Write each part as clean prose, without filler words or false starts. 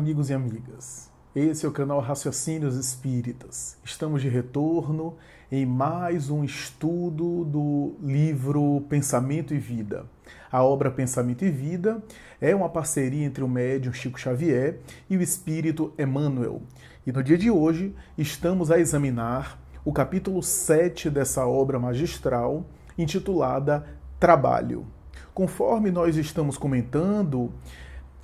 amigos e amigas. Esse é o canal Raciocínios Espíritas. Estamos de retorno em mais um estudo do livro Pensamento e Vida. A obra Pensamento e Vida é uma parceria entre o médium Chico Xavier e o espírito Emmanuel. E no dia de hoje estamos a examinar o capítulo 7 dessa obra magistral, intitulada Trabalho. Conforme nós estamos comentando,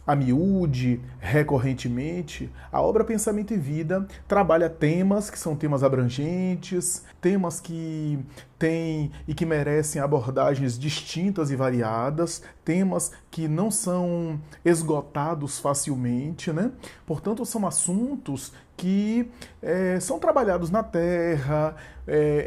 a miúde, recorrentemente, a obra Pensamento e Vida trabalha temas que são temas abrangentes, temas que têm e que merecem abordagens distintas e variadas, temas que não são esgotados facilmente, né? Portanto, são assuntos que são trabalhados na Terra,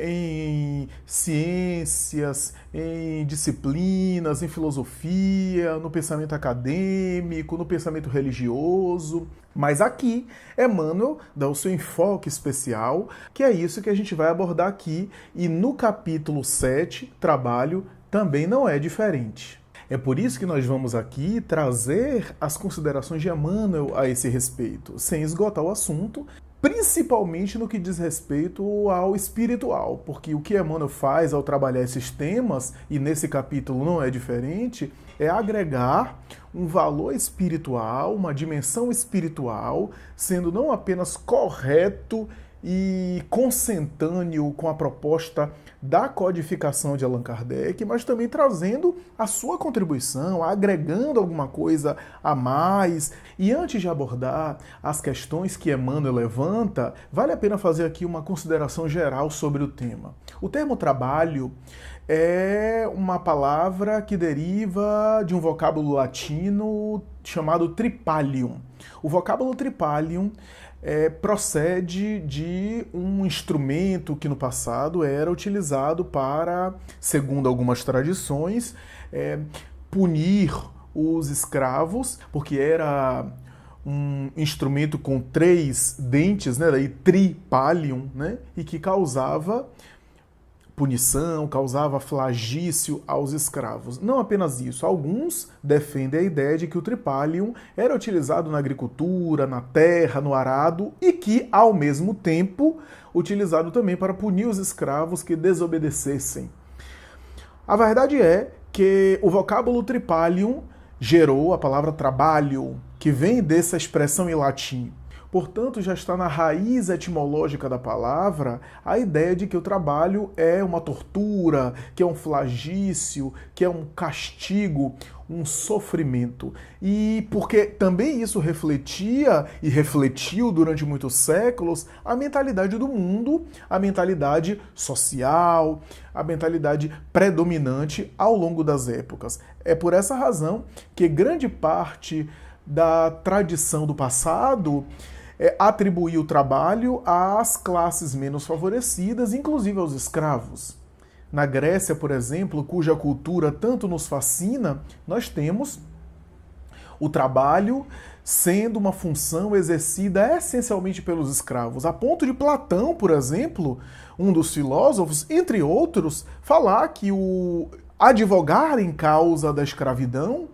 em ciências, em disciplinas, em filosofia, no pensamento acadêmico, no pensamento religioso. Mas aqui, Emmanuel dá o seu enfoque especial, que é isso que a gente vai abordar aqui. E no capítulo 7, Trabalho, também não é diferente. É por isso que nós vamos aqui trazer as considerações de Emmanuel a esse respeito, sem esgotar o assunto, principalmente no que diz respeito ao espiritual, porque o que Emmanuel faz ao trabalhar esses temas, e nesse capítulo não é diferente, é agregar um valor espiritual, uma dimensão espiritual, sendo não apenas correto e consentâneo com a proposta da codificação de Allan Kardec, mas também trazendo a sua contribuição, agregando alguma coisa a mais. E antes de abordar as questões que Emmanuel levanta, vale a pena fazer aqui uma consideração geral sobre o tema. O termo trabalho é uma palavra que deriva de um vocábulo latino chamado tripalium. O vocábulo tripalium procede de um instrumento que no passado era utilizado para, segundo algumas tradições, punir os escravos, porque era um instrumento com 3 dentes, né, daí tripalium, né, e que causava punição, causava flagício aos escravos. Não apenas isso, alguns defendem a ideia de que o tripalium era utilizado na agricultura, na terra, no arado e que, ao mesmo tempo, utilizado também para punir os escravos que desobedecessem. A verdade é que o vocábulo tripalium gerou a palavra trabalho, que vem dessa expressão em latim. Portanto, já está na raiz etimológica da palavra a ideia de que o trabalho é uma tortura, que é um flagício, que é um castigo, um sofrimento. E porque também isso refletia e refletiu durante muitos séculos a mentalidade do mundo, a mentalidade social, a mentalidade predominante ao longo das épocas. É por essa razão que grande parte da tradição do passado atribuir o trabalho às classes menos favorecidas, inclusive aos escravos. Na Grécia, por exemplo, cuja cultura tanto nos fascina, nós temos o trabalho sendo uma função exercida essencialmente pelos escravos, a ponto de Platão, por exemplo, um dos filósofos, entre outros, falar que o advogar em causa da escravidão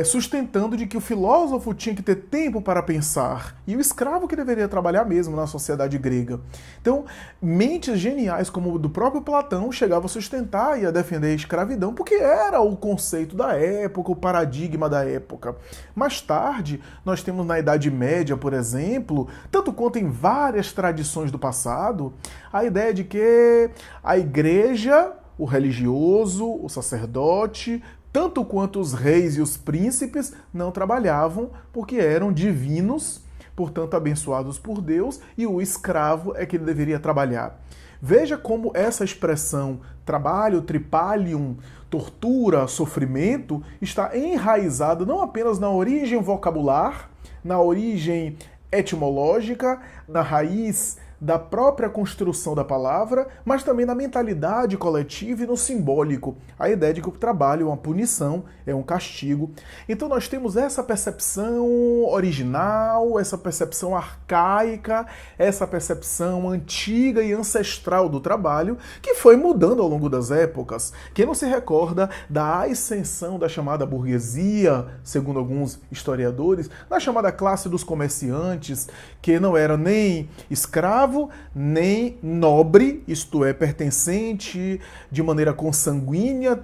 sustentando de que o filósofo tinha que ter tempo para pensar e o escravo que deveria trabalhar mesmo na sociedade grega. Então, mentes geniais como o do próprio Platão chegavam a sustentar e a defender a escravidão porque era o conceito da época, o paradigma da época. Mais tarde, nós temos na Idade Média, por exemplo, tanto quanto em várias tradições do passado, a ideia de que a igreja, o religioso, o sacerdote, tanto quanto os reis e os príncipes não trabalhavam porque eram divinos, portanto abençoados por Deus, e o escravo é que ele deveria trabalhar. Veja como essa expressão trabalho, tripalium, tortura, sofrimento, está enraizada não apenas na origem vocabular, na origem etimológica, na raiz da própria construção da palavra, mas também na mentalidade coletiva e no simbólico. A ideia de que o trabalho é uma punição, é um castigo. Então nós temos essa percepção original, essa percepção arcaica, essa percepção antiga e ancestral do trabalho, que foi mudando ao longo das épocas. Quem não se recorda da ascensão da chamada burguesia, segundo alguns historiadores, da chamada classe dos comerciantes, que não era nem escravo, nem nobre, isto é, pertencente de maneira consanguínea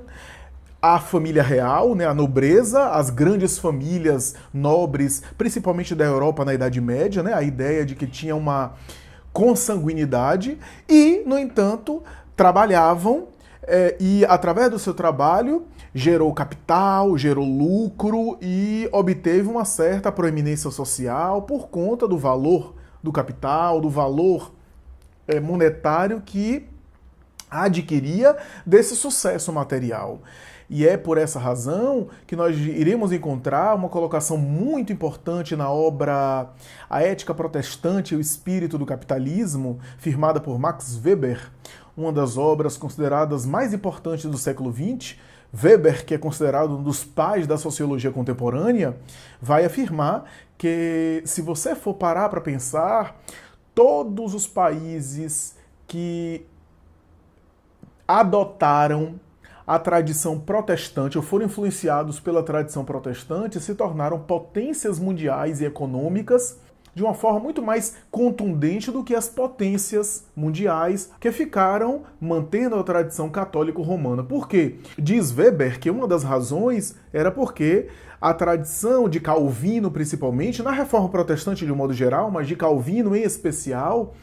à família real, né, à nobreza, às grandes famílias nobres, principalmente da Europa na Idade Média, né, a ideia de que tinha uma consanguinidade e, no entanto, trabalhavam e, através do seu trabalho, gerou capital, gerou lucro e obteve uma certa proeminência social por conta do valor do capital, do valor monetário que adquiria desse sucesso material. E é por essa razão que nós iremos encontrar uma colocação muito importante na obra A Ética Protestante e o Espírito do Capitalismo, firmada por Max Weber, uma das obras consideradas mais importantes do século XX. Weber, que é considerado um dos pais da sociologia contemporânea, vai afirmar que, se você for parar para pensar, todos os países que adotaram a tradição protestante ou foram influenciados pela tradição protestante se tornaram potências mundiais e econômicas de uma forma muito mais contundente do que as potências mundiais que ficaram mantendo a tradição católico-romana. Por quê? Diz Weber que uma das razões era porque a tradição de Calvino, principalmente, na Reforma Protestante de um modo geral, mas de Calvino em especial,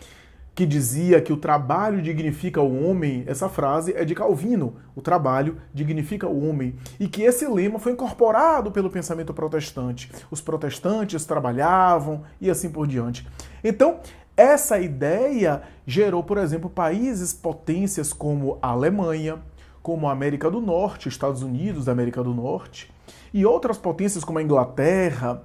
que dizia que o trabalho dignifica o homem, essa frase é de Calvino, o trabalho dignifica o homem, e que esse lema foi incorporado pelo pensamento protestante. Os protestantes trabalhavam e assim por diante. Então, essa ideia gerou, por exemplo, países, potências como a Alemanha, como a América do Norte, Estados Unidos da América do Norte, e outras potências como a Inglaterra,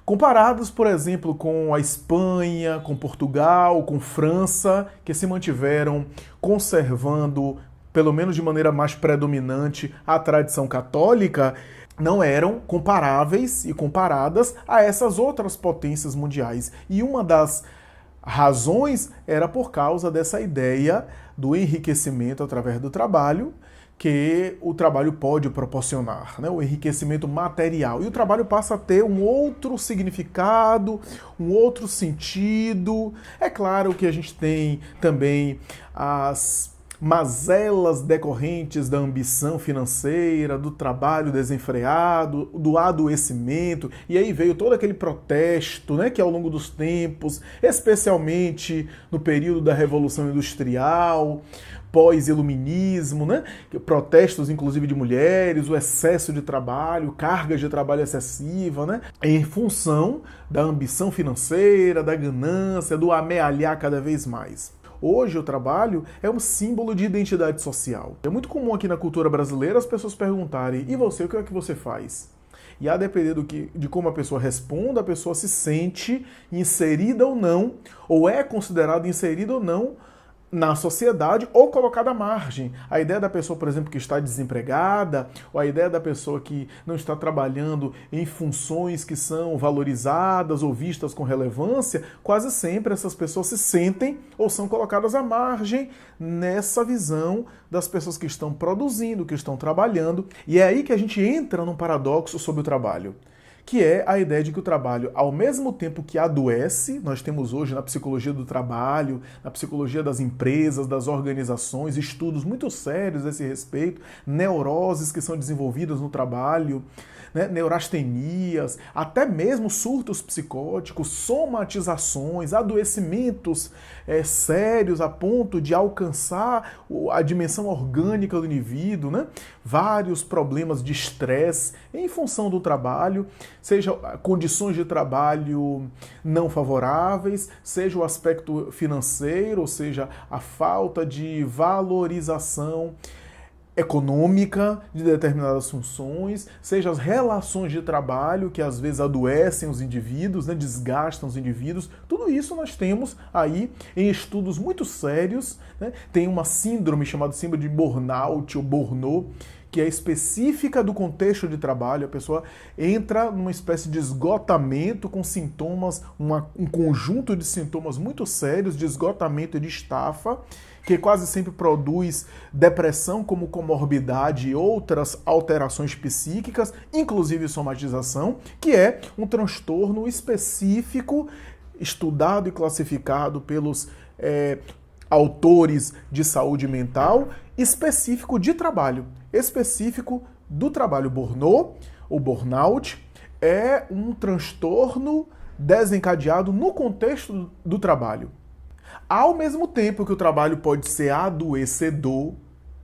comparados, por exemplo, com a Espanha, com Portugal, com França, que se mantiveram conservando, pelo menos de maneira mais predominante, a tradição católica, não eram comparáveis e comparadas a essas outras potências mundiais. E uma das razões era por causa dessa ideia do enriquecimento através do trabalho, que o trabalho pode proporcionar, né? O enriquecimento material. E o trabalho passa a ter um outro significado, um outro sentido. É claro que a gente tem também as mazelas decorrentes da ambição financeira, do trabalho desenfreado, do adoecimento, e aí veio todo aquele protesto, né, que ao longo dos tempos, especialmente no período da Revolução Industrial, pós-iluminismo, né? Protestos inclusive de mulheres, o excesso de trabalho, cargas de trabalho excessiva, né? Em função da ambição financeira, da ganância, do amealhar cada vez mais. Hoje o trabalho é um símbolo de identidade social. É muito comum aqui na cultura brasileira as pessoas perguntarem: e você, o que é que você faz? E a depender de como a pessoa responda, a pessoa se sente inserida ou é considerada inserida ou não na sociedade ou colocada à margem. A ideia da pessoa, por exemplo, que está desempregada, ou a ideia da pessoa que não está trabalhando em funções que são valorizadas ou vistas com relevância, quase sempre essas pessoas se sentem ou são colocadas à margem nessa visão das pessoas que estão produzindo, que estão trabalhando. E é aí que a gente entra num paradoxo sobre o trabalho, que é a ideia de que o trabalho, ao mesmo tempo que adoece, nós temos hoje na psicologia do trabalho, na psicologia das empresas, das organizações, estudos muito sérios a esse respeito, neuroses que são desenvolvidas no trabalho, né, neurastenias, até mesmo surtos psicóticos, somatizações, adoecimentos sérios a ponto de alcançar a dimensão orgânica do indivíduo, né? Vários problemas de estresse em função do trabalho, seja condições de trabalho não favoráveis, seja o aspecto financeiro, ou seja, a falta de valorização econômica de determinadas funções, seja as relações de trabalho que às vezes adoecem os indivíduos, né, desgastam os indivíduos. Tudo isso nós temos aí em estudos muito sérios, né? Tem uma síndrome chamada síndrome de burnout ou burnout, que é específica do contexto de trabalho. A pessoa entra numa espécie de esgotamento com sintomas, um conjunto de sintomas muito sérios de esgotamento e de estafa, que quase sempre produz depressão como comorbidade e outras alterações psíquicas, inclusive somatização, que é um transtorno específico, estudado e classificado pelos autores de saúde mental, específico de trabalho, específico do trabalho. Burnout, ou burnout, é um transtorno desencadeado no contexto do trabalho. Ao mesmo tempo que o trabalho pode ser adoecedor,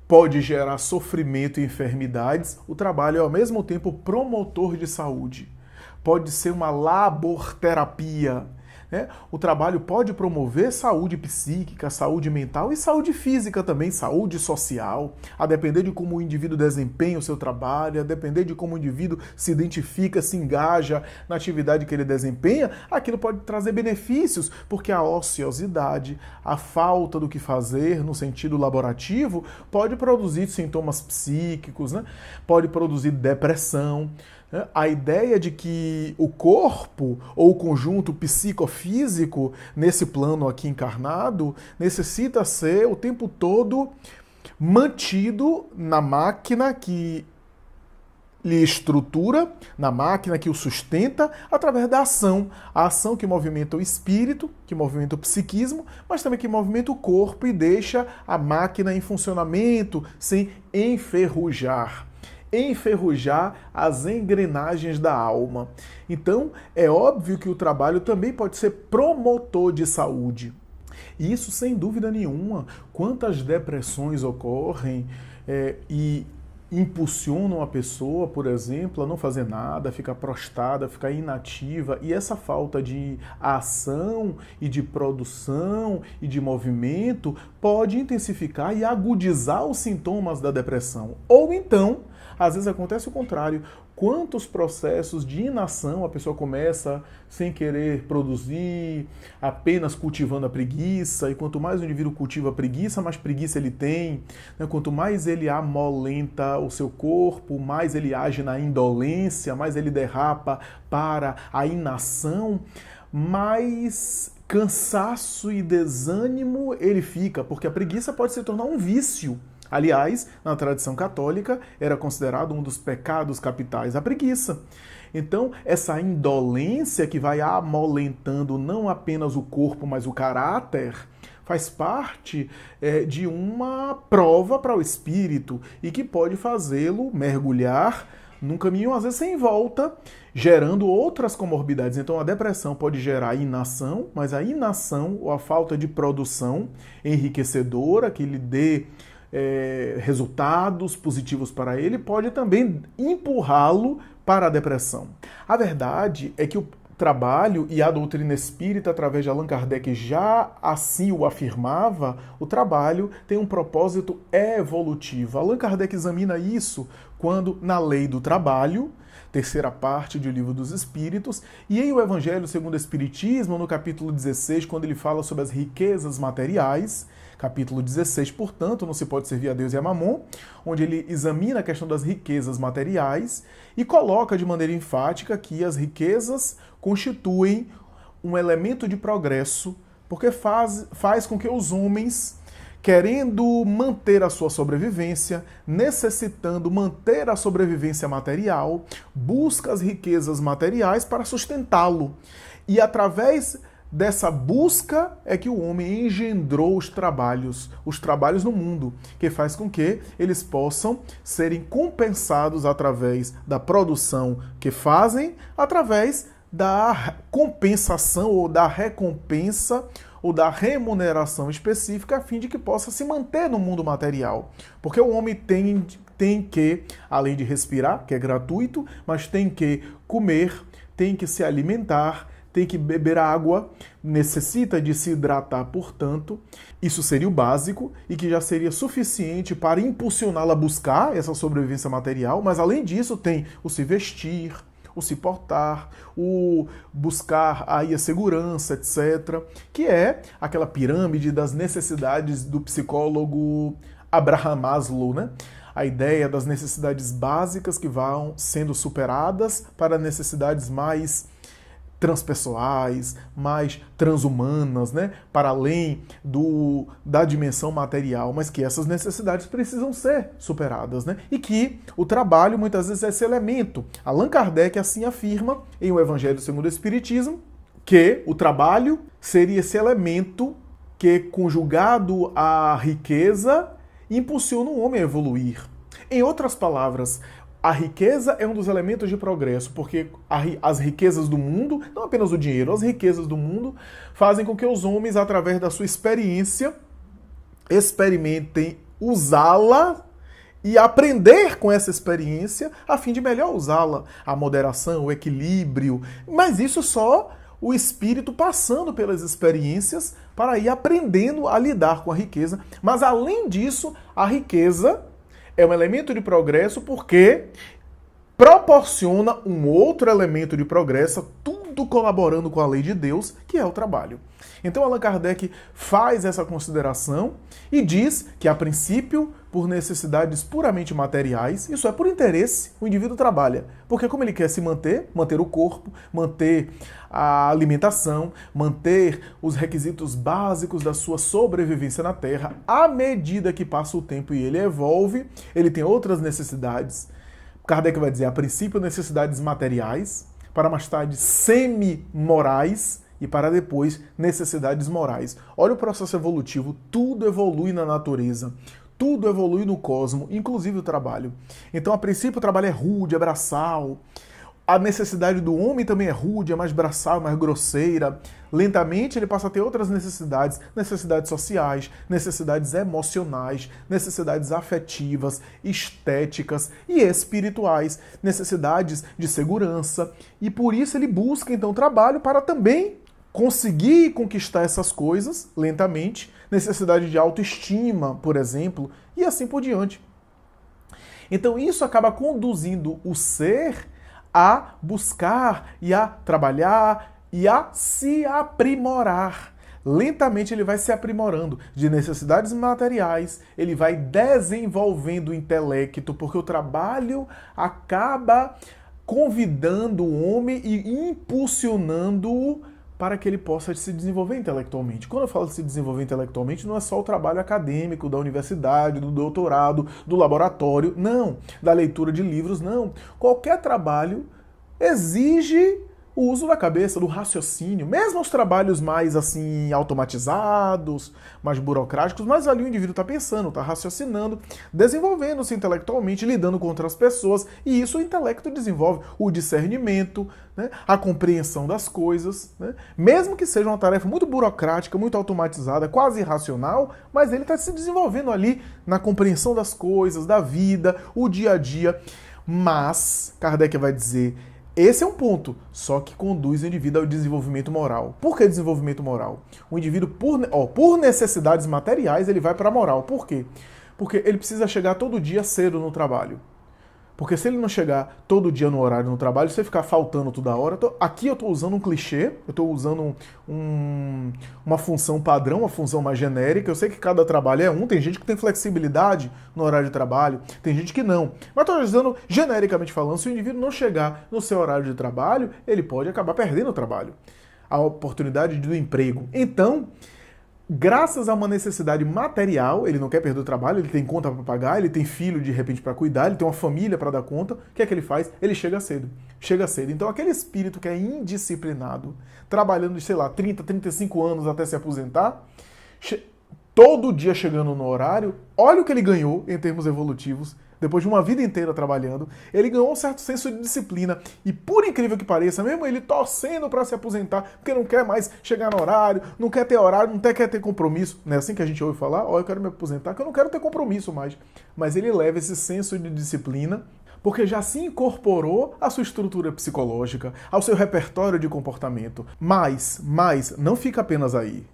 pode gerar sofrimento e enfermidades, o trabalho é ao mesmo tempo promotor de saúde. Pode ser uma laborterapia, né? O trabalho pode promover saúde psíquica, saúde mental e saúde física também, saúde social, a depender de como o indivíduo desempenha o seu trabalho, a depender de como o indivíduo se identifica, se engaja na atividade que ele desempenha, aquilo pode trazer benefícios, porque a ociosidade, a falta do que fazer no sentido laborativo, pode produzir sintomas psíquicos, né? Pode produzir depressão. A ideia de que o corpo ou o conjunto psicofísico nesse plano aqui encarnado necessita ser o tempo todo mantido na máquina que lhe estrutura, na máquina que o sustenta, através da ação. A ação que movimenta o espírito, que movimenta o psiquismo, mas também que movimenta o corpo e deixa a máquina em funcionamento sem enferrujar as engrenagens da alma. Então, é óbvio que o trabalho também pode ser promotor de saúde. E isso, sem dúvida nenhuma, quantas depressões ocorrem e impulsionam a pessoa, por exemplo, a não fazer nada, ficar prostrada, ficar inativa, e essa falta de ação e de produção e de movimento pode intensificar e agudizar os sintomas da depressão. Ou então, às vezes acontece o contrário. Quantos processos de inação a pessoa começa sem querer produzir, apenas cultivando a preguiça, e quanto mais o indivíduo cultiva a preguiça, mais preguiça ele tem, né? Quanto mais ele amolenta o seu corpo, mais ele age na indolência, mais ele derrapa para a inação, mais cansaço e desânimo ele fica, porque a preguiça pode se tornar um vício. Aliás, na tradição católica, era considerado um dos pecados capitais a preguiça. Então, essa indolência que vai amolentando não apenas o corpo, mas o caráter, faz parte de uma prova para o espírito e que pode fazê-lo mergulhar num caminho, às vezes, sem volta, gerando outras comorbidades. Então, a depressão pode gerar inação, mas a inação ou a falta de produção enriquecedora que lhe dê resultados positivos para ele, pode também empurrá-lo para a depressão. A verdade é que o trabalho, e a doutrina espírita, através de Allan Kardec, já assim o afirmava, o trabalho tem um propósito evolutivo. Allan Kardec examina isso quando, na Lei do Trabalho, terceira parte do Livro dos Espíritos, e em O Evangelho segundo o Espiritismo, no capítulo 16, quando ele fala sobre as riquezas materiais, capítulo 16, portanto, não se pode servir a Deus e a Mamon, onde ele examina a questão das riquezas materiais e coloca de maneira enfática que as riquezas constituem um elemento de progresso, porque faz com que os homens, querendo manter a sua sobrevivência, necessitando manter a sobrevivência material, busca as riquezas materiais para sustentá-lo. E através dessa busca é que o homem engendrou os trabalhos no mundo, que faz com que eles possam serem compensados através da produção que fazem, através da compensação ou da recompensa ou da remuneração específica, a fim de que possa se manter no mundo material. Porque o homem tem que, além de respirar, que é gratuito, mas tem que comer, tem que se alimentar, tem que beber água, necessita de se hidratar, portanto, isso seria o básico e que já seria suficiente para impulsioná-la a buscar essa sobrevivência material, mas além disso tem o se vestir, o se portar, o buscar aí a segurança, etc., que é aquela pirâmide das necessidades do psicólogo Abraham Maslow, né? A ideia das necessidades básicas que vão sendo superadas para necessidades mais transpessoais, mais transhumanas, né? Para além da dimensão material, mas que essas necessidades precisam ser superadas, né? E que o trabalho muitas vezes é esse elemento. Allan Kardec assim afirma em O Evangelho segundo o Espiritismo que o trabalho seria esse elemento que, conjugado à riqueza, impulsiona o homem a evoluir. Em outras palavras, a riqueza é um dos elementos de progresso, porque as riquezas do mundo, não apenas o dinheiro, as riquezas do mundo fazem com que os homens, através da sua experiência, experimentem usá-la e aprender com essa experiência a fim de melhor usá-la. A moderação, o equilíbrio, mas isso só o espírito passando pelas experiências para ir aprendendo a lidar com a riqueza. Mas além disso, a riqueza é um elemento de progresso porque proporciona um outro elemento de progresso, tudo colaborando com a lei de Deus, que é o trabalho. Então Allan Kardec faz essa consideração e diz que, a princípio, por necessidades puramente materiais, isso é por interesse, o indivíduo trabalha. Porque como ele quer se manter o corpo, manter a alimentação, manter os requisitos básicos da sua sobrevivência na Terra, à medida que passa o tempo e ele evolve, ele tem outras necessidades. Kardec vai dizer, a princípio, necessidades materiais, para mais tarde semi-morais, e para depois necessidades morais. Olha o processo evolutivo, tudo evolui na natureza, tudo evolui no cosmos, inclusive o trabalho. Então, a princípio, o trabalho é rude, é braçal. A necessidade do homem também é rude, é mais braçal, mais grosseira. Lentamente ele passa a ter outras necessidades, necessidades sociais, necessidades emocionais, necessidades afetivas, estéticas e espirituais, necessidades de segurança. E por isso ele busca então trabalho para também conseguir conquistar essas coisas lentamente, necessidade de autoestima, por exemplo, e assim por diante. Então isso acaba conduzindo o ser a buscar e a trabalhar e a se aprimorar. Lentamente ele vai se aprimorando de necessidades materiais, ele vai desenvolvendo o intelecto, porque o trabalho acaba convidando o homem e impulsionando-o para que ele possa se desenvolver intelectualmente. Quando eu falo de se desenvolver intelectualmente, não é só o trabalho acadêmico da universidade, do doutorado, do laboratório, não. Da leitura de livros, não. Qualquer trabalho exige o uso da cabeça, do raciocínio, mesmo os trabalhos mais assim automatizados, mais burocráticos, mas ali o indivíduo está pensando, está raciocinando, desenvolvendo-se intelectualmente, lidando com outras pessoas, e isso o intelecto desenvolve, o discernimento, né, a compreensão das coisas, né, mesmo que seja uma tarefa muito burocrática, muito automatizada, quase irracional, mas ele está se desenvolvendo ali na compreensão das coisas, da vida, o dia a dia. Mas, Kardec vai dizer, esse é um ponto, só que conduz o indivíduo ao desenvolvimento moral. Por que desenvolvimento moral? O indivíduo, por necessidades materiais, ele vai para a moral. Por quê? Porque ele precisa chegar todo dia cedo no trabalho. Porque se ele não chegar todo dia no horário no trabalho, se você ficar faltando toda hora... Aqui eu estou usando um clichê, eu estou usando uma função padrão, uma função mais genérica. Eu sei que cada trabalho é um, tem gente que tem flexibilidade no horário de trabalho, tem gente que não. Mas estou dizendo, genericamente falando, se o indivíduo não chegar no seu horário de trabalho, ele pode acabar perdendo o trabalho, a oportunidade do emprego. Então, graças a uma necessidade material, ele não quer perder o trabalho, ele tem conta para pagar, ele tem filho de repente para cuidar, ele tem uma família para dar conta, o que é que ele faz? Ele chega cedo. Chega cedo. Então aquele espírito que é indisciplinado, trabalhando, sei lá, 30, 35 anos até se aposentar, todo dia chegando no horário, olha o que ele ganhou em termos evolutivos. Depois de uma vida inteira trabalhando, ele ganhou um certo senso de disciplina. E por incrível que pareça, mesmo ele torcendo para se aposentar, porque não quer mais chegar no horário, não quer ter horário, não quer ter compromisso. Não é assim que a gente ouve falar? Ó, eu quero me aposentar, que eu não quero ter compromisso mais. Mas ele leva esse senso de disciplina, porque já se incorporou à sua estrutura psicológica, ao seu repertório de comportamento. Mas não fica apenas aí.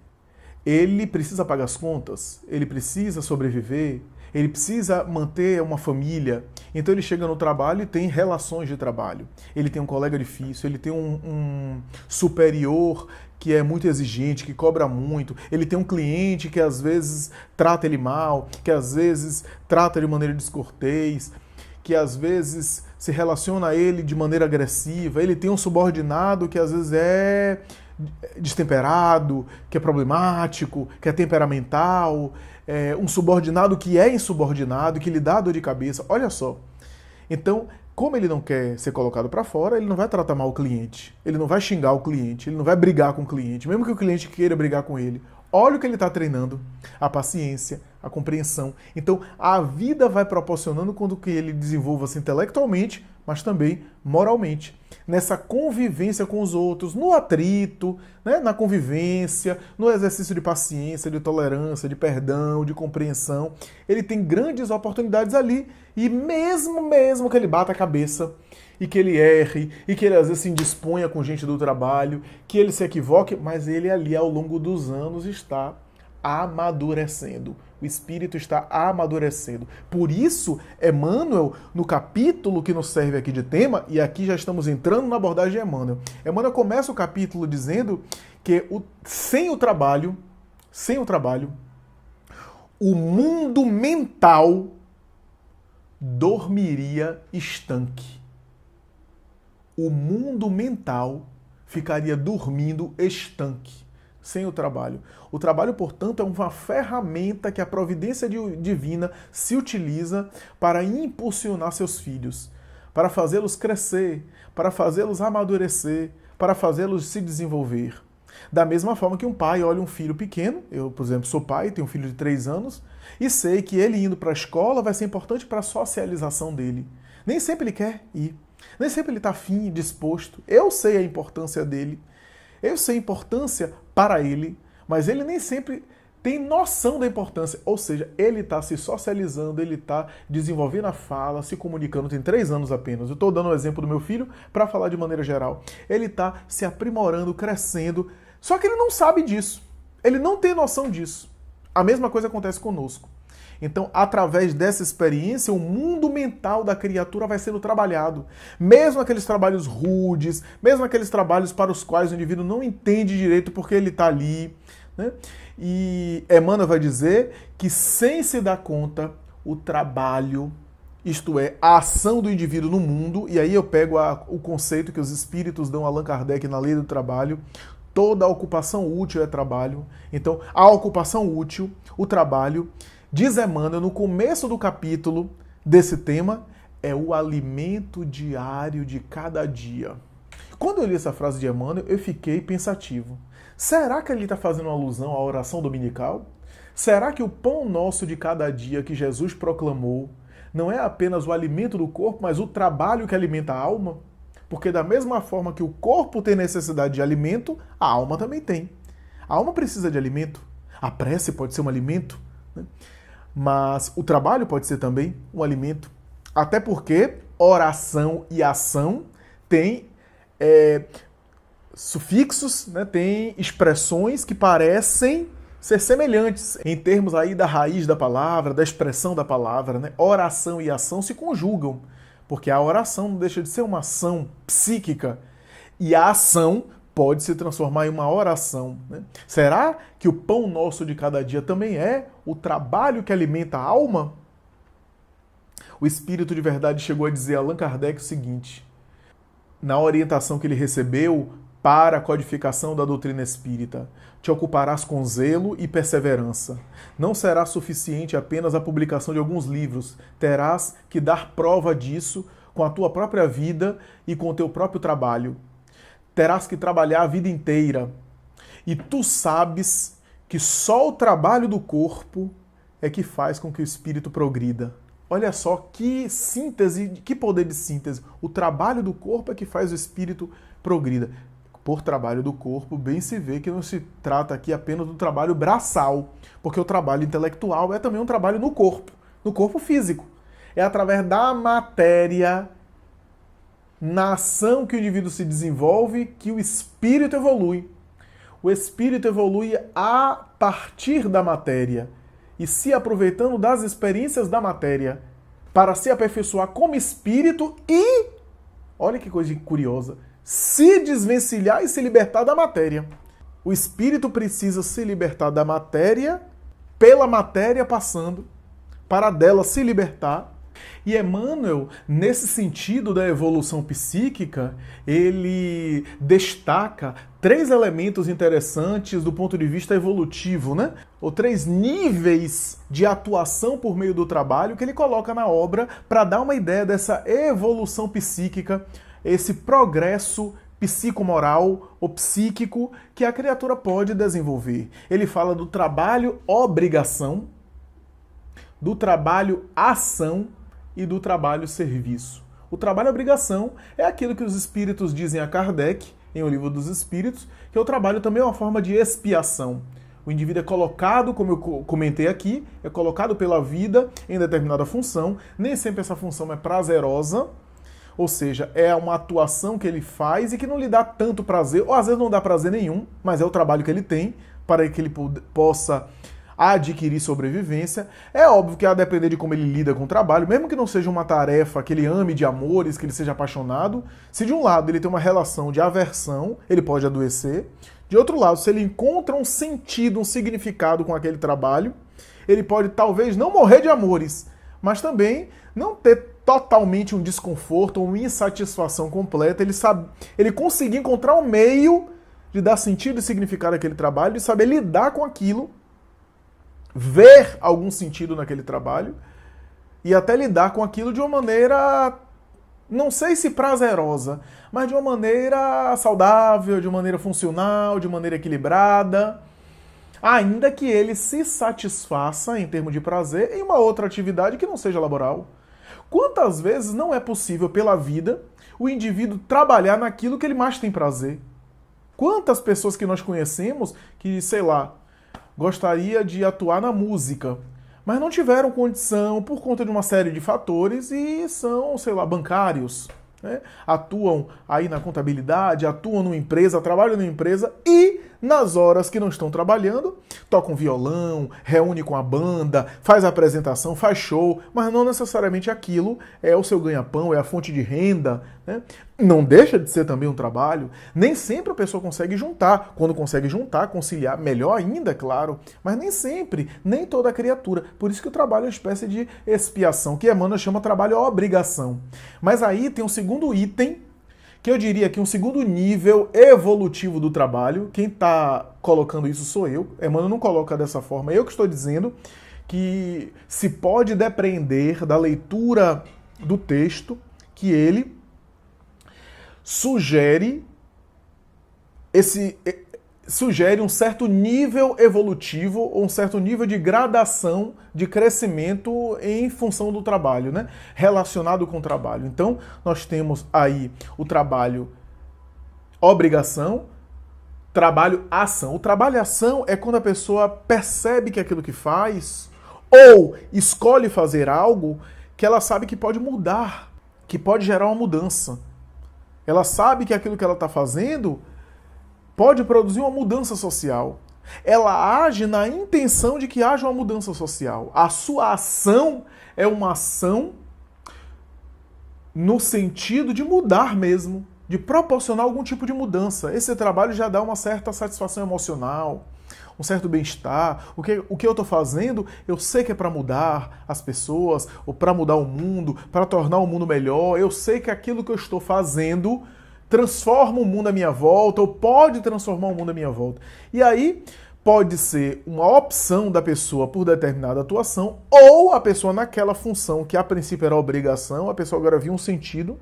Ele precisa pagar as contas, ele precisa sobreviver, ele precisa manter uma família. Então ele chega no trabalho e tem relações de trabalho. Ele tem um colega difícil, ele tem um superior que é muito exigente, que cobra muito. Ele tem um cliente que às vezes trata ele mal, que às vezes trata de maneira descortês, que às vezes se relaciona a ele de maneira agressiva. Ele tem um subordinado que às vezes é destemperado, que é problemático, que é temperamental, um subordinado que é insubordinado, que lhe dá dor de cabeça. Olha só. Então, como ele não quer ser colocado para fora, ele não vai tratar mal o cliente, ele não vai xingar o cliente, ele não vai brigar com o cliente, mesmo que o cliente queira brigar com ele. Olha o que ele está treinando, a paciência, a compreensão. Então, a vida vai proporcionando quando que ele desenvolva-se intelectualmente, mas também moralmente. Nessa convivência com os outros, no atrito, né, na convivência, no exercício de paciência, de tolerância, de perdão, de compreensão. Ele tem grandes oportunidades ali e mesmo que ele bata a cabeça e que ele erre, e que ele às vezes se indisponha com gente do trabalho, que ele se equivoque, mas ele ali ao longo dos anos está amadurecendo. O espírito está amadurecendo. Por isso, Emmanuel, no capítulo que nos serve aqui de tema, e aqui já estamos entrando na abordagem de Emmanuel. Emmanuel começa o capítulo dizendo que sem o trabalho, o mundo mental dormiria estanque. O mundo mental ficaria dormindo estanque, sem o trabalho. O trabalho, portanto, é uma ferramenta que a providência divina se utiliza para impulsionar seus filhos, para fazê-los crescer, para fazê-los amadurecer, para fazê-los se desenvolver. Da mesma forma que um pai olha um filho pequeno, eu, por exemplo, sou pai, tenho um filho de 3 anos, e sei que ele indo para a escola vai ser importante para a socialização dele. Nem sempre ele quer ir. Nem sempre ele está afim, disposto. Eu sei a importância dele. Eu sei a importância para ele, mas ele nem sempre tem noção da importância. Ou seja, ele está se socializando, ele está desenvolvendo a fala, se comunicando. Tem 3 anos apenas. Eu estou dando o exemplo do meu filho para falar de maneira geral. Ele está se aprimorando, crescendo. Só que ele não sabe disso. Ele não tem noção disso. A mesma coisa acontece conosco. Então, através dessa experiência, o mundo mental da criatura vai sendo trabalhado. Mesmo aqueles trabalhos rudes, mesmo aqueles trabalhos para os quais o indivíduo não entende direito porque ele está ali, né? E Emmanuel vai dizer que, sem se dar conta, o trabalho, isto é, a ação do indivíduo no mundo, e aí eu pego o conceito que os espíritos dão a Allan Kardec na lei do trabalho, toda ocupação útil é trabalho. Então, a ocupação útil, o trabalho, diz Emmanuel, no começo do capítulo desse tema, é o alimento diário de cada dia. Quando eu li essa frase de Emmanuel, eu fiquei pensativo. Será que ele está fazendo alusão à oração dominical? Será que o pão nosso de cada dia que Jesus proclamou não é apenas o alimento do corpo, mas o trabalho que alimenta a alma? Porque da mesma forma que o corpo tem necessidade de alimento, a alma também tem. A alma precisa de alimento. A prece pode ser um alimento, né? Mas o trabalho pode ser também um alimento. Até porque oração e ação têm sufixos, né, têm expressões que parecem ser semelhantes em termos aí da raiz da palavra, da expressão da palavra, né? Oração e ação se conjugam, porque a oração não deixa de ser uma ação psíquica e a ação pode se transformar em uma oração, né? Será que o pão nosso de cada dia também é o trabalho que alimenta a alma? O Espírito de Verdade chegou a dizer a Allan Kardec o seguinte, na orientação que ele recebeu para a codificação da doutrina espírita: te ocuparás com zelo e perseverança. Não será suficiente apenas a publicação de alguns livros, terás que dar prova disso com a tua própria vida e com o teu próprio trabalho. Terás que trabalhar a vida inteira. E tu sabes que só o trabalho do corpo é que faz com que o espírito progrida. Olha só que síntese, que poder de síntese. O trabalho do corpo é que faz o espírito progrida. Por trabalho do corpo, bem se vê que não se trata aqui apenas do trabalho braçal, porque o trabalho intelectual é também um trabalho no corpo físico. É através da matéria, na ação que o indivíduo se desenvolve, que o espírito evolui. O espírito evolui a partir da matéria e se aproveitando das experiências da matéria para se aperfeiçoar como espírito e, olha que coisa curiosa, se desvencilhar e se libertar da matéria. O espírito precisa se libertar da matéria, pela matéria passando, para dela se libertar. E Emmanuel, nesse sentido da evolução psíquica, ele destaca 3 elementos interessantes do ponto de vista evolutivo, né? Ou 3 níveis de atuação por meio do trabalho que ele coloca na obra para dar uma ideia dessa evolução psíquica, esse progresso psicomoral ou psíquico que a criatura pode desenvolver. Ele fala do trabalho-obrigação, do trabalho-ação e do trabalho-serviço. O trabalho-obrigação é aquilo que os espíritos dizem a Kardec, em O Livro dos Espíritos, que o trabalho também é uma forma de expiação. O indivíduo é colocado, como eu comentei aqui, é colocado pela vida em determinada função. Nem sempre essa função é prazerosa, ou seja, é uma atuação que ele faz e que não lhe dá tanto prazer, ou às vezes não dá prazer nenhum, mas é o trabalho que ele tem para que ele possa adquirir sobrevivência. É óbvio que a depender de como ele lida com o trabalho, mesmo que não seja uma tarefa que ele ame de amores, que ele seja apaixonado, se de um lado ele tem uma relação de aversão, ele pode adoecer. De outro lado, se ele encontra um sentido, um significado com aquele trabalho, ele pode talvez não morrer de amores, mas também não ter totalmente um desconforto ou uma insatisfação completa. Ele conseguir encontrar um meio de dar sentido e significado àquele trabalho, de saber lidar com aquilo, ver algum sentido naquele trabalho e até lidar com aquilo de uma maneira, não sei se prazerosa, mas de uma maneira saudável, de uma maneira funcional, de maneira equilibrada, ainda que ele se satisfaça em termos de prazer em uma outra atividade que não seja laboral. Quantas vezes não é possível pela vida o indivíduo trabalhar naquilo que ele mais tem prazer? Quantas pessoas que nós conhecemos que, sei lá, gostaria de atuar na música, mas não tiveram condição por conta de uma série de fatores e são, sei lá, bancários, né? Atuam aí na contabilidade, atuam numa empresa, trabalham numa empresa e nas horas que não estão trabalhando, tocam violão, reúne com a banda, faz apresentação, faz show, mas não necessariamente aquilo é o seu ganha-pão, é a fonte de renda, né? Não deixa de ser também um trabalho. Nem sempre a pessoa consegue juntar. Quando consegue juntar, conciliar, melhor ainda, é claro, mas nem sempre, nem toda criatura. Por isso que o trabalho é uma espécie de expiação, que Emmanuel chama trabalho-obrigação. Mas aí tem um segundo item, que eu diria que um segundo nível evolutivo do trabalho. Quem está colocando isso sou eu. Emmanuel não coloca dessa forma. Eu que estou dizendo que se pode depreender da leitura do texto que ele sugere um certo nível evolutivo ou um certo nível de gradação de crescimento em função do trabalho, né? Relacionado com o trabalho. Então, nós temos aí o trabalho-obrigação, trabalho-ação. O trabalho-ação é quando a pessoa percebe que aquilo que faz ou escolhe fazer algo que ela sabe que pode mudar, que pode gerar uma mudança. Ela sabe que aquilo que ela está fazendo pode produzir uma mudança social. Ela age na intenção de que haja uma mudança social. A sua ação é uma ação no sentido de mudar mesmo, de proporcionar algum tipo de mudança. Esse trabalho já dá uma certa satisfação emocional, um certo bem-estar. O que eu estou fazendo, eu sei que é para mudar as pessoas, ou para mudar o mundo, para tornar o mundo melhor. Eu sei que aquilo que eu estou fazendo transforma o mundo à minha volta, ou pode transformar o mundo à minha volta. E aí pode ser uma opção da pessoa por determinada atuação, ou a pessoa naquela função que a princípio era obrigação, a pessoa agora viu um sentido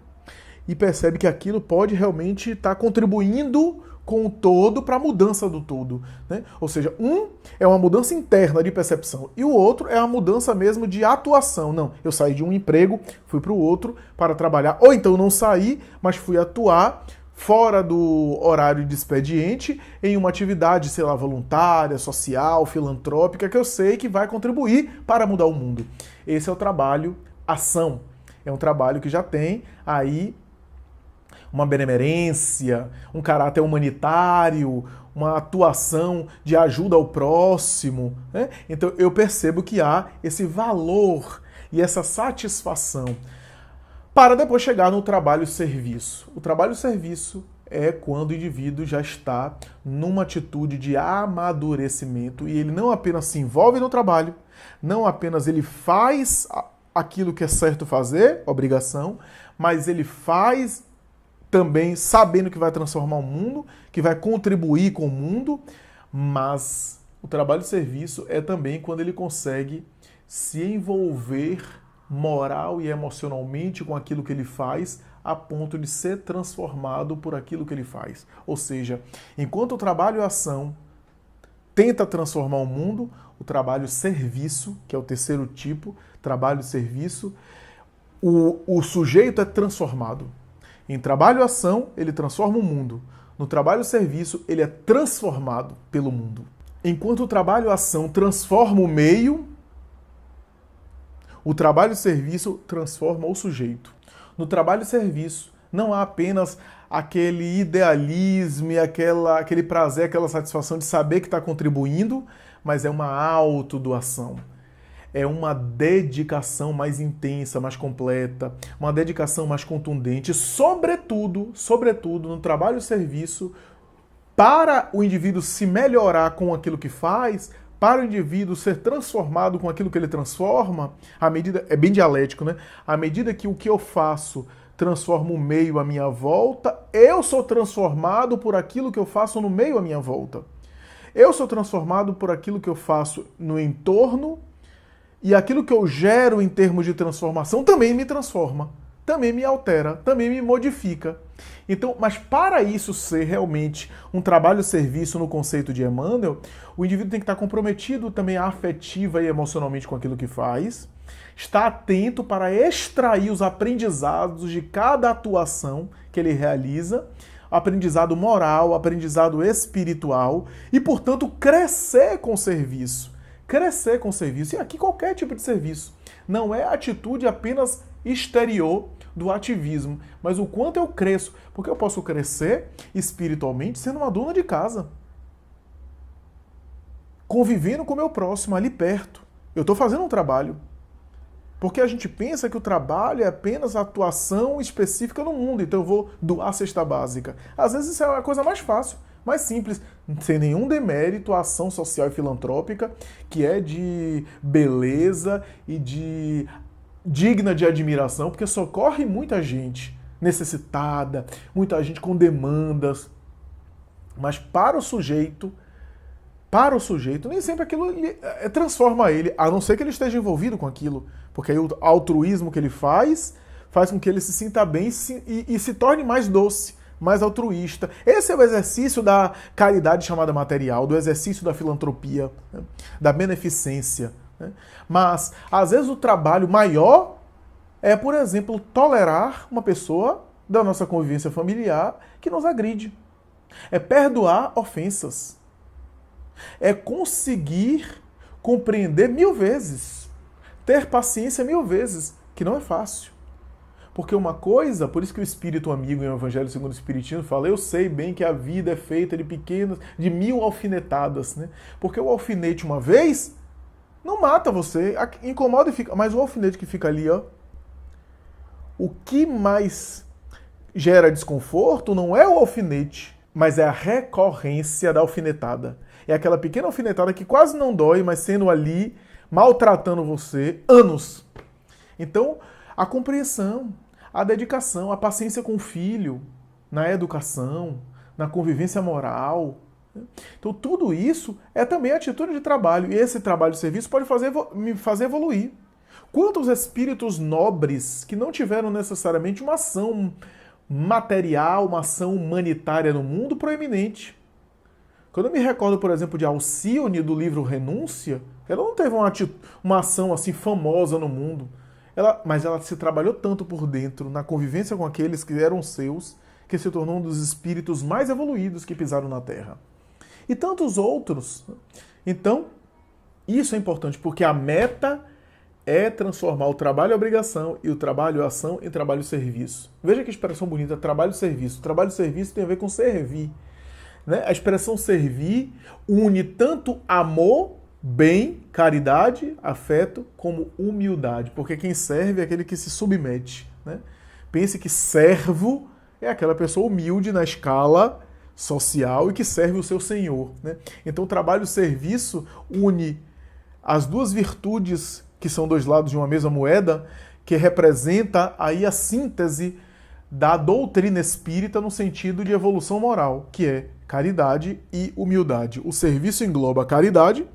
e percebe que aquilo pode realmente estar contribuindo com o todo para a mudança do todo, né? Ou seja, um é uma mudança interna de percepção e o outro é uma mudança mesmo de atuação. Não, eu saí de um emprego, fui para o outro para trabalhar, ou então não saí, mas fui atuar fora do horário de expediente em uma atividade, sei lá, voluntária, social, filantrópica, que eu sei que vai contribuir para mudar o mundo. Esse é o trabalho ação. É um trabalho que já tem aí uma benemerência, um caráter humanitário, uma atuação de ajuda ao próximo, né? Então eu percebo que há esse valor e essa satisfação para depois chegar no trabalho-serviço. O trabalho-serviço é quando o indivíduo já está numa atitude de amadurecimento e ele não apenas se envolve no trabalho, não apenas ele faz aquilo que é certo fazer, obrigação, mas ele faz também sabendo que vai transformar o mundo, que vai contribuir com o mundo, mas o trabalho de serviço é também quando ele consegue se envolver moral e emocionalmente com aquilo que ele faz, a ponto de ser transformado por aquilo que ele faz. Ou seja, enquanto o trabalho e a ação tenta transformar o mundo, o trabalho serviço, que é o terceiro tipo, trabalho e serviço, o sujeito é transformado. Em trabalho e ação, ele transforma o mundo. No trabalho e serviço, ele é transformado pelo mundo. Enquanto o trabalho e ação transforma o meio, o trabalho e serviço transforma o sujeito. No trabalho e serviço, não há apenas aquele idealismo, aquele prazer, aquela satisfação de saber que está contribuindo, mas é uma autodoação. É uma dedicação mais intensa, mais completa, uma dedicação mais contundente, sobretudo no trabalho e serviço, para o indivíduo se melhorar com aquilo que faz, para o indivíduo ser transformado com aquilo que ele transforma, é bem dialético, né? À medida que o que eu faço transforma o meio à minha volta, eu sou transformado por aquilo que eu faço no meio à minha volta. Eu sou transformado por aquilo que eu faço no entorno, e aquilo que eu gero em termos de transformação também me transforma, também me altera, também me modifica. Então, mas para isso ser realmente um trabalho-serviço no conceito de Emmanuel, o indivíduo tem que estar comprometido também afetiva e emocionalmente com aquilo que faz, estar atento para extrair os aprendizados de cada atuação que ele realiza, aprendizado moral, aprendizado espiritual e, portanto, crescer com o serviço. Crescer com o serviço, e aqui qualquer tipo de serviço. Não é atitude apenas exterior do ativismo, mas o quanto eu cresço. Porque eu posso crescer espiritualmente sendo uma dona de casa. Convivendo com o meu próximo, ali perto. Eu estou fazendo um trabalho. Porque a gente pensa que o trabalho é apenas a atuação específica no mundo, então eu vou doar a cesta básica. Às vezes isso é a coisa mais fácil, mais simples, sem nenhum demérito à ação social e filantrópica, que é de beleza e digna de admiração, porque socorre muita gente necessitada, muita gente com demandas. Mas para o sujeito, nem sempre aquilo transforma ele, a não ser que ele esteja envolvido com aquilo, porque aí o altruísmo que ele faz com que ele se sinta bem e se torne mais doce, mais altruísta. Esse é o exercício da caridade chamada material, do exercício da filantropia, né? Da beneficência. Né? Mas, às vezes, o trabalho maior é, por exemplo, tolerar uma pessoa da nossa convivência familiar que nos agride. É perdoar ofensas. É conseguir compreender 1000 vezes. Ter paciência 1000 vezes, que não é fácil. Porque uma coisa, por isso que o Espírito Amigo em o Evangelho segundo o Espiritismo fala, eu sei bem que a vida é feita de 1000 alfinetadas, né? Porque o alfinete uma vez não mata você, incomoda e fica, mas o alfinete que fica ali, ó, o que mais gera desconforto não é o alfinete, mas é a recorrência da alfinetada. É aquela pequena alfinetada que quase não dói, mas sendo ali, maltratando você, anos. Então, a compreensão, a dedicação, a paciência com o filho, na educação, na convivência moral. Então, tudo isso é também atitude de trabalho. E esse trabalho de serviço pode me fazer evoluir. Quantos espíritos nobres que não tiveram necessariamente uma ação material, uma ação humanitária no mundo proeminente. Quando eu me recordo, por exemplo, de Alcione, do livro Renúncia, ela não teve uma ação assim famosa no mundo. Mas ela se trabalhou tanto por dentro, na convivência com aqueles que eram seus, que se tornou um dos espíritos mais evoluídos que pisaram na Terra. E tantos outros. Então, isso é importante, porque a meta é transformar o trabalho e a obrigação e o trabalho e a ação em trabalho e serviço. Veja que expressão bonita, trabalho e serviço. Trabalho e serviço tem a ver com servir. Né? A expressão servir une tanto amor, bem, caridade, afeto, como humildade. Porque quem serve é aquele que se submete. Né? Pense que servo é aquela pessoa humilde na escala social e que serve o seu senhor. Né? Então, trabalho e serviço une as duas virtudes que são dois lados de uma mesma moeda, que representa aí a síntese da doutrina espírita no sentido de evolução moral, que é caridade e humildade. O serviço engloba caridade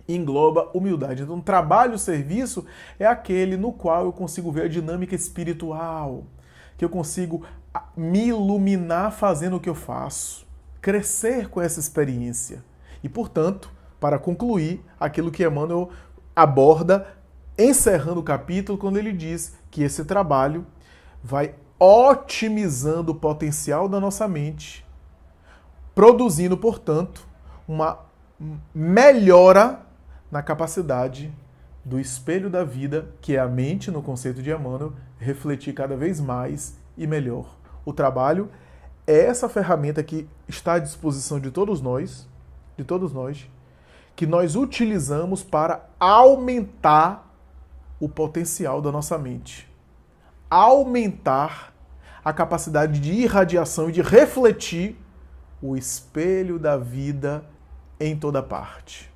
e engloba humildade. Então, trabalho e serviço é aquele no qual eu consigo ver a dinâmica espiritual, que eu consigo me iluminar fazendo o que eu faço, crescer com essa experiência. E, portanto, para concluir, aquilo que Emmanuel aborda, encerrando o capítulo, quando ele diz que esse trabalho vai otimizando o potencial da nossa mente, produzindo, portanto, uma melhora na capacidade do espelho da vida, que é a mente, no conceito de Emmanuel, refletir cada vez mais e melhor. O trabalho é essa ferramenta que está à disposição de todos nós, que nós utilizamos para aumentar o potencial da nossa mente. Aumentar a capacidade de irradiação e de refletir o espelho da vida em toda parte.